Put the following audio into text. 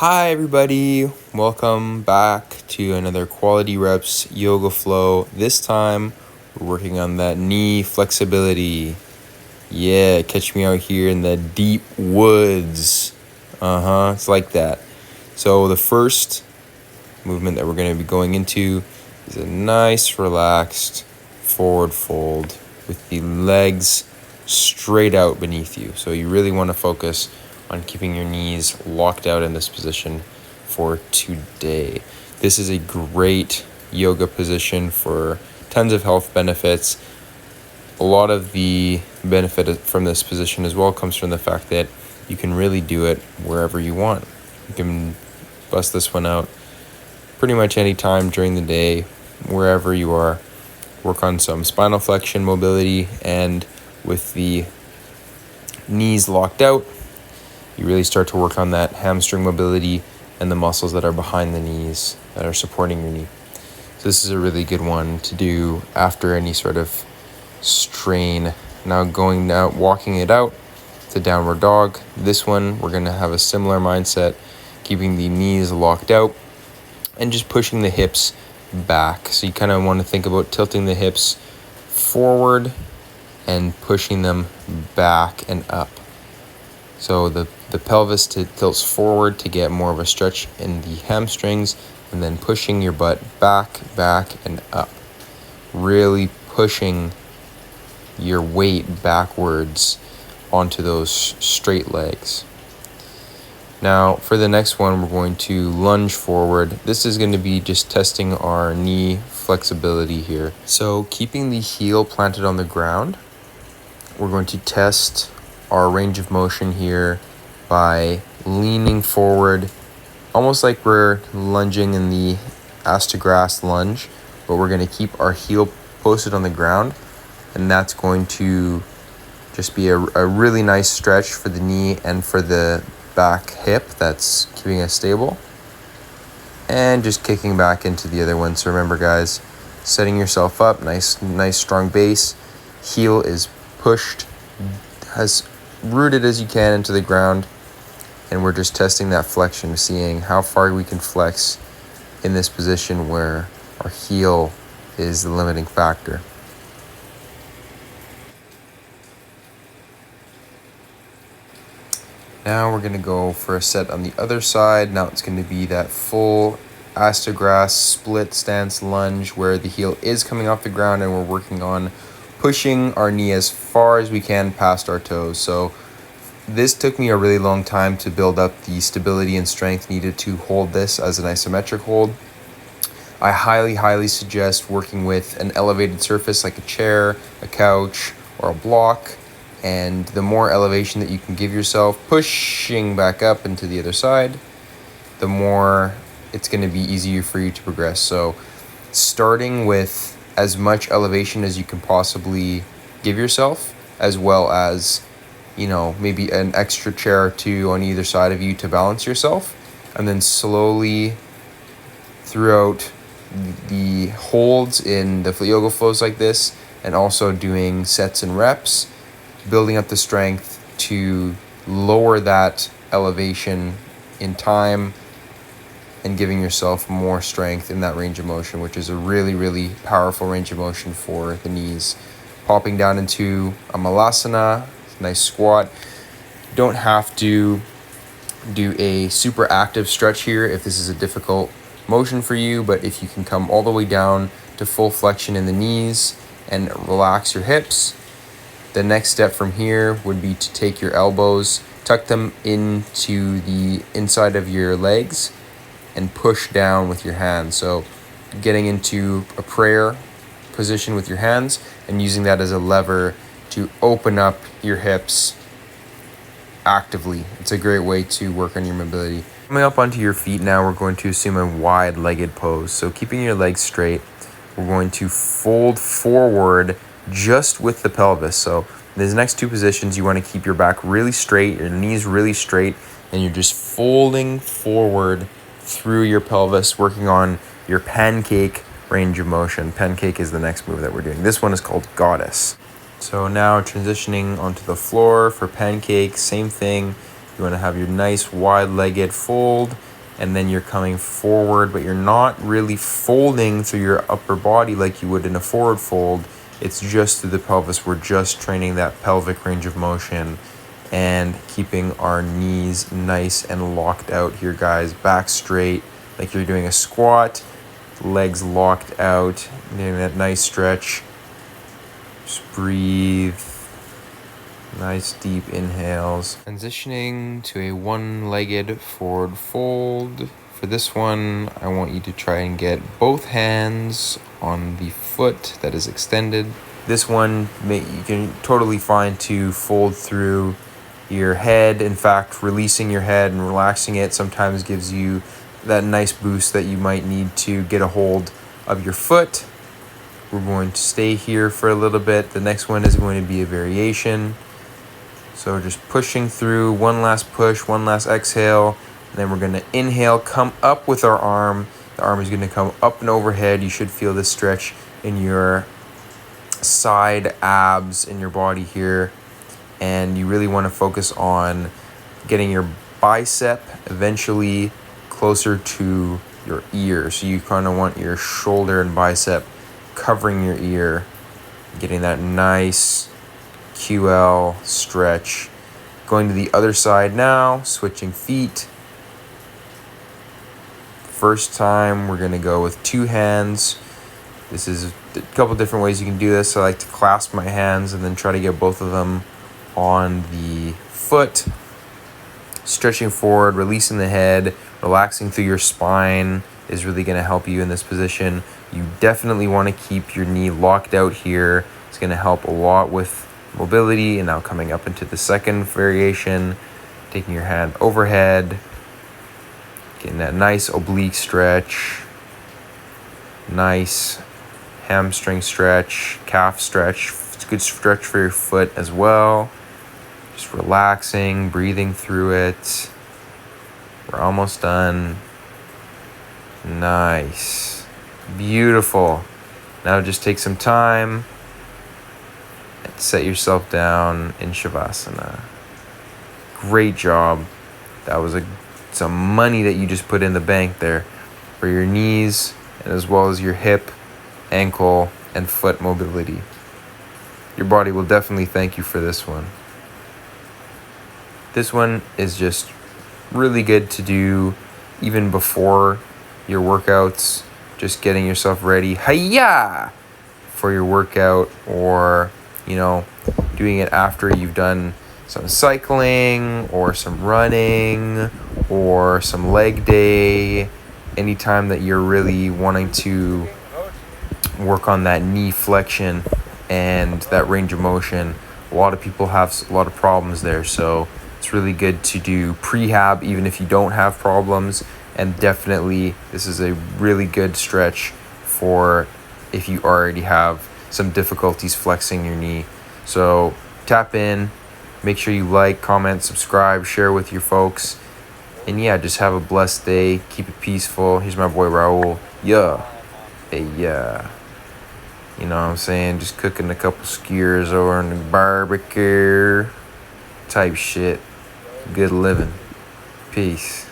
Hi everybody, welcome back to another Quality Reps Yoga Flow. This time we're working on that knee flexibility. Yeah, catch me out here in the deep woods. It's like that. So the first movement that we're going to be going into is a nice relaxed forward fold with the legs straight out beneath you. So you really want to focus on keeping your knees locked out in this position for today. This is a great yoga position for tons of health benefits. A lot of the benefit from this position as well comes from the fact that you can really do it wherever you want. You can bust this one out pretty much any time during the day, wherever you are. Work on some spinal flexion mobility, and with the knees locked out, you really start to work on that hamstring mobility and the muscles that are behind the knees that are supporting your knee. So this is a really good one to do after any sort of strain. Now walking it out to downward dog. This one, we're going to have a similar mindset, keeping the knees locked out and just pushing the hips back. So you kind of want to think about tilting the hips forward and pushing them back and up. So the pelvis tilts forward to get more of a stretch in the hamstrings, and then pushing your butt back, and up. Really pushing your weight backwards onto those straight legs. Now for the next one, we're going to lunge forward. This is going to be just testing our knee flexibility here. So keeping the heel planted on the ground, we're going to test our range of motion here by leaning forward, almost like we're lunging in the ass to grass lunge, but we're going to keep our heel posted on the ground, and that's going to just be a really nice stretch for the knee and for the back hip that's keeping us stable, and just kicking back into the other one. So remember guys, setting yourself up, nice strong base, heel is pushed as rooted as you can into the ground, and we're just testing that flexion, seeing how far we can flex in this position where our heel is the limiting factor. Now we're going to go for a set on the other side. Now it's going to be that full ass to grass split stance lunge where the heel is coming off the ground and we're working on pushing our knee as far as we can past our toes. So this took me a really long time to build up the stability and strength needed to hold this as an isometric hold. I highly suggest working with an elevated surface like a chair, a couch, or a block. And the more elevation that you can give yourself, pushing back up into the other side, the more it's going to be easier for you to progress. So starting with as much elevation as you can possibly give yourself, as well as, maybe an extra chair or two on either side of you to balance yourself, and then slowly throughout the holds in the yoga flows like this, and also doing sets and reps, building up the strength to lower that elevation in time and giving yourself more strength in that range of motion, which is a really powerful range of motion for the knees. Popping down into a malasana, nice squat. Don't have to do a super active stretch here if this is a difficult motion for you, but if you can come all the way down to full flexion in the knees and relax your hips, the next step from here would be to take your elbows, tuck them into the inside of your legs, and push down with your hands. So getting into a prayer position with your hands and using that as a lever to open up your hips actively. It's a great way to work on your mobility. Coming up onto your feet now, we're going to assume a wide-legged pose. So keeping your legs straight, we're going to fold forward just with the pelvis. So in these next two positions, you want to keep your back really straight, your knees really straight, and you're just folding forward through your pelvis, working on your pancake range of motion. Pancake is the next move that we're doing. This one is called Goddess. So now transitioning onto the floor for pancake, same thing. You want to have your nice wide-legged fold and then you're coming forward, but you're not really folding through your upper body like you would in a forward fold. It's just through the pelvis. We're just training that pelvic range of motion and keeping our knees nice and locked out here, guys. Back straight like you're doing a squat, legs locked out, getting that nice stretch. Just breathe. Nice deep inhales. Transitioning to a one-legged forward fold. For this one, I want you to try and get both hands on the foot that is extended. This one, you can totally find to fold through your head. In fact, releasing your head and relaxing it sometimes gives you that nice boost that you might need to get a hold of your foot. We're going to stay here for a little bit. The next one is going to be a variation. So just pushing through, one last push, one last exhale, and then we're going to inhale, come up with our arm. The arm is going to come up and overhead. You should feel this stretch in your side abs in your body here. And you really want to focus on getting your bicep eventually closer to your ear. So you kind of want your shoulder and bicep covering your ear, getting that nice QL stretch. Going to the other side now, switching feet. First time we're going to go with two hands. This is a couple different ways you can do this. I like to clasp my hands and then try to get both of them on the foot. Stretching forward, releasing the head, relaxing through your spine is really going to help you in this position. You definitely want to keep your knee locked out here. It's going to help a lot with mobility. And now coming up into the second variation, taking your hand overhead, getting that nice oblique stretch, nice hamstring stretch, calf stretch. It's a good stretch for your foot as well. Just relaxing, breathing through it. We're almost done. Nice. Beautiful. Now just take some time and set yourself down in Shavasana. Great job. That was some money that you just put in the bank there for your knees, and as well as your hip, ankle, and foot mobility. Your body will definitely thank you for this one. This one is just really good to do even before your workouts, just getting yourself ready, hiya, for your workout, or, doing it after you've done some cycling or some running or some leg day. Anytime that you're really wanting to work on that knee flexion and that range of motion, a lot of people have a lot of problems there. So it's really good to do prehab even if you don't have problems. And definitely this is a really good stretch for if you already have some difficulties flexing your knee. So tap in, make sure you like, comment, subscribe, share with your folks. And yeah, just have a blessed day. Keep it peaceful. Here's my boy Raul. Yeah. Hey, yeah. You know what I'm saying? Just cooking a couple skewers over on the barbecue type shit. Good living. Peace.